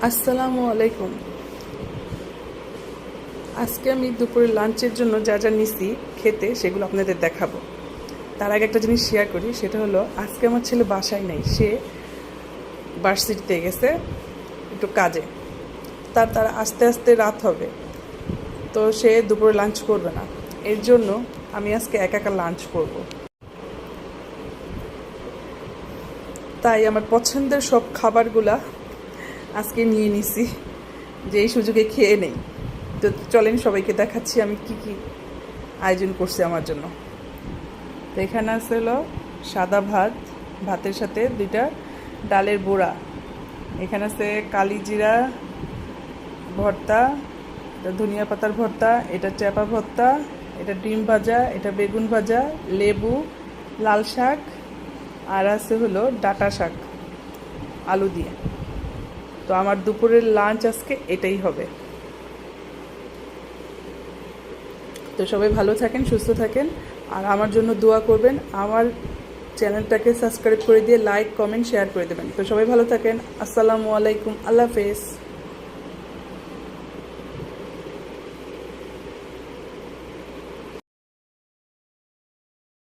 আসসালামু আলাইকুম। আজকে আমি দুপুরে লাঞ্চের জন্য যা যা নিছি খেতে সেগুলো আপনাদের দেখাবো। তার আগে একটা জিনিস শেয়ার করি, সেটা হলো আজকে আমার ছেলে বাসায় নেই, সে ভার্সিটিতে গেছে একটু কাজে। তার আস্তে আস্তে রাত হবে, তো সে দুপুরে লাঞ্চ করবে না। এর জন্য আমি আজকে একা একা লাঞ্চ করব। তাই আমার পছন্দের সব খাবারগুলা আজকে নিয়ে নিছি, যে এই সুযোগে খেয়ে নেই। তো চলেন সবাইকে দেখাচ্ছি আমি কি কি আয়োজন করছি আমার জন্য। তো এখানে আছে হলো সাদা ভাত, ভাতের সাথে 2টা ডালের বড়া। এখানে আছে কালিজিরা ভর্তা, এটা ধনিয়া পাতার ভর্তা, এটা চেপা ভর্তা, এটা ডিম ভাজা, এটা বেগুন ভাজা, লেবু, লাল শাক, আর আছে হলো ডাঁটা শাক আলু দিয়ে। তো আমার দুপুরের লাঞ্চ আজকে এটাই হবে। তো সবাই ভালো থাকেন, সুস্থ থাকেন, আর আমার জন্য দোয়া করবেন। আমার চ্যানেলটাকে সাবস্ক্রাইব করে দিয়ে লাইক, কমেন্ট, শেয়ার করে দেবেন। তো সবাই ভালো থাকেন। আসসালামু আলাইকুম, আল্লাহ হাফেজ।